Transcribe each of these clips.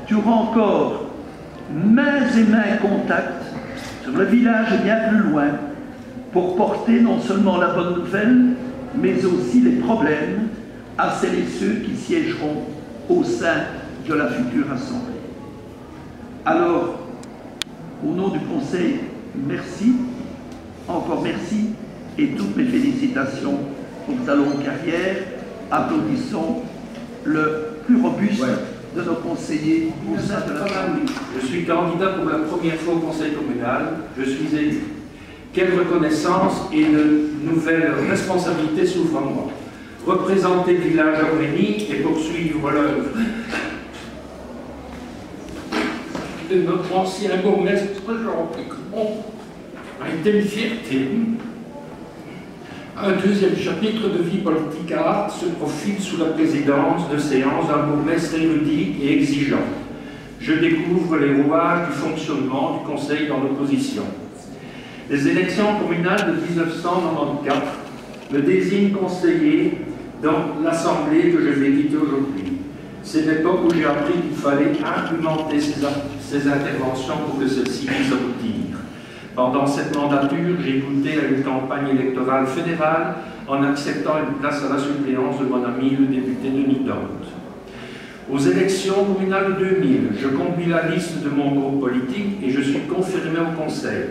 tu auras encore mains et mains contact sur le village et bien plus loin pour porter non seulement la bonne nouvelle, mais aussi les problèmes à celles et ceux qui siégeront au sein de la future Assemblée. Alors, au nom du Conseil, merci, encore merci, et toutes mes félicitations pour ta longue carrière. Applaudissons le plus robuste de nos conseillers au sein de l'Assemblée. Je suis candidat pour la première fois au Conseil communal, je suis élu. Quelle reconnaissance et de nouvelles responsabilités s'ouvrent à moi. Représenter le village d'Aurélie et poursuivre l'œuvre de notre ancien bourgmestre Jean Picron a été une fierté. Un deuxième chapitre de vie politique à Arques se profile sous la présidence de séance d'un bourgmestre érudit et exigeant. Je découvre les rouages du fonctionnement du Conseil dans l'opposition. Les élections communales de 1994 me désignent conseiller dans l'Assemblée que je vais quitter aujourd'hui. C'est l'époque où j'ai appris qu'il fallait implémenter ces interventions pour que celles-ci puissent aboutir. Pendant cette mandature, j'ai goûté à une campagne électorale fédérale en acceptant une place à la suppléance de mon ami le député Denis Dante. Aux élections communales de 2000, je conduis la liste de mon groupe politique et je suis confirmé au Conseil.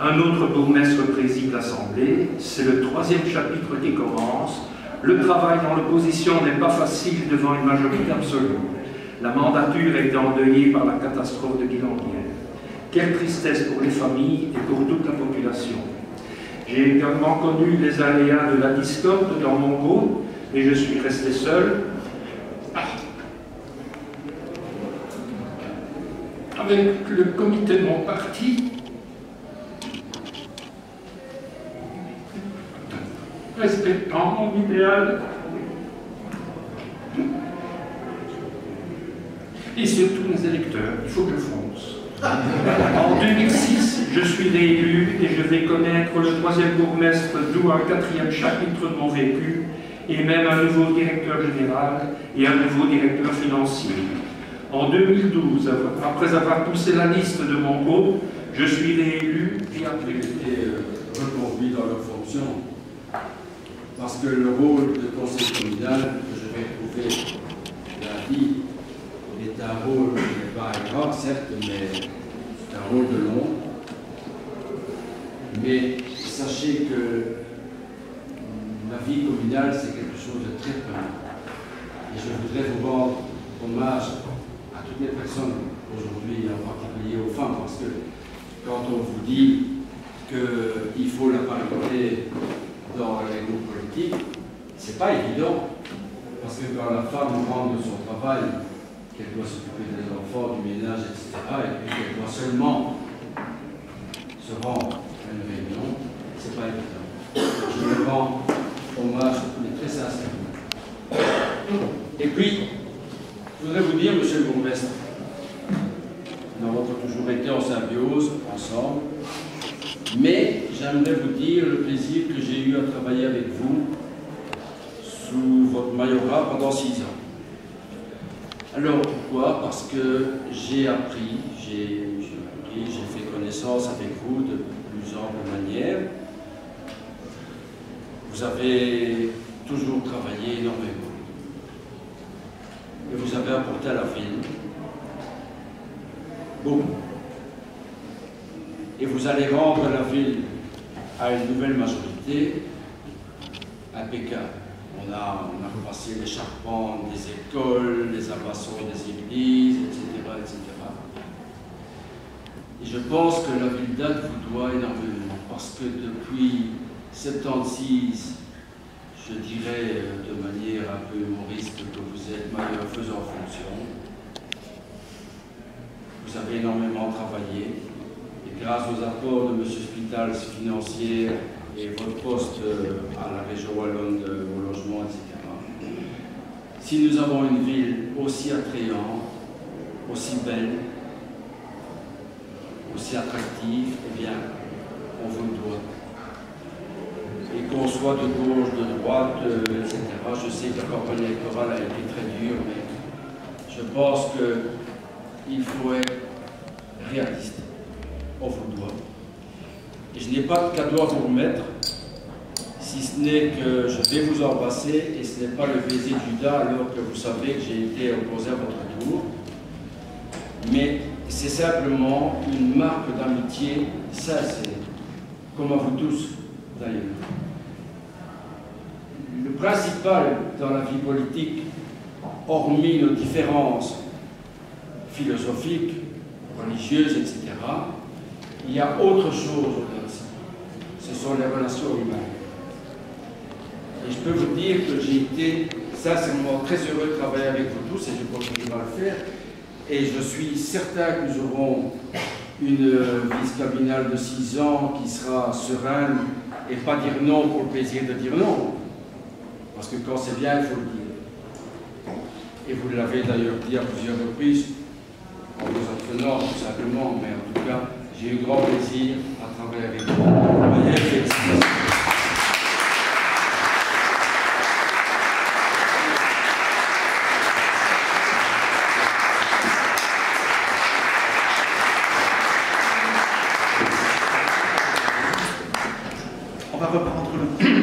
Un autre bourgmestre préside l'Assemblée, c'est le troisième chapitre qui commence. Le travail dans l'opposition n'est pas facile devant une majorité absolue. La mandature a été endeuillée par la catastrophe de Guilandière. Quelle tristesse pour les familles et pour toute la population. J'ai également connu les aléas de la discorde dans mon groupe, et je suis resté seul. Avec le comité de mon parti, respectant mon idéal et surtout mes électeurs, il faut que je fonce. En 2006, je suis réélu et je vais connaître le troisième bourgmestre, d'où un quatrième chapitre de mon vécu, et même un nouveau directeur général et un nouveau directeur financier. En 2012, après avoir poussé la liste de mon groupe, je suis réélu et après été reconduit dans leur fonction. Parce que le rôle de conseil communal que je vais trouver lundi est un rôle qui n'est pas grand, certes, mais c'est un rôle de long. Mais sachez que la vie communale, c'est quelque chose de très prenant. Et je voudrais vous rendre hommage à toutes les personnes aujourd'hui, en particulier aux femmes, parce que quand on vous dit qu'il faut la parité dans les groupes politiques, c'est pas évident, parce que quand la femme rentre de son travail, qu'elle doit s'occuper des enfants, du ménage, etc., et puis qu'elle doit seulement se rendre à une réunion, c'est pas évident. Je me rends hommage, mais très sincèrement. Et puis, je voudrais vous dire, monsieur le bourgmestre, nous avons toujours été en symbiose, ensemble, mais j'aimerais vous dire le plaisir que j'ai eu à travailler avec vous sous votre majorat pendant 6 ans. Alors pourquoi? Parce que j'ai appris, j'ai fait connaissance avec vous de plus amples manières. Vous avez toujours travaillé énormément. Et vous avez apporté à la ville beaucoup. Et vous allez rendre la ville à une nouvelle majorité impeccable. On a repassé les charpentes des écoles, les abassons des églises, etc., etc. Et je pense que la ville d'Arques vous doit énormément, parce que depuis 76, je dirais de manière un peu humoriste que vous êtes malfaisant en fonction. Vous avez énormément travaillé, et grâce aux apports de M. Spital financier et votre poste à la région wallonne au logement, etc. Si nous avons une ville aussi attrayante, aussi belle, aussi attractive, eh bien, on vous le doit. Et qu'on soit de gauche, de droite, etc. Je sais que la campagne électorale a été très dure, mais je pense que il faut être réaliste au vaudois. Et je n'ai pas de cadeau à vous remettre, si ce n'est que je vais vous embrasser, et ce n'est pas le baiser de Judas alors que vous savez que j'ai été opposé à votre tour. Mais c'est simplement une marque d'amitié sincère, comme à vous tous d'ailleurs. Le principal dans la vie politique, hormis nos différences philosophiques, religieuses, etc., il y a autre chose au-delà de ça. Ce sont les relations humaines. Et je peux vous dire que j'ai été sincèrement très heureux de travailler avec vous tous, et je continuerai à le faire. Et je suis certain que nous aurons une vice-cabinale de 6 ans qui sera sereine et pas dire non pour le plaisir de dire non. Parce que quand c'est bien, il faut le dire. Et vous l'avez d'ailleurs dit à plusieurs reprises, en vous entraînant tout simplement, mais en tout cas, j'ai eu grand plaisir à travailler avec vous. Félicitations. On va reprendre le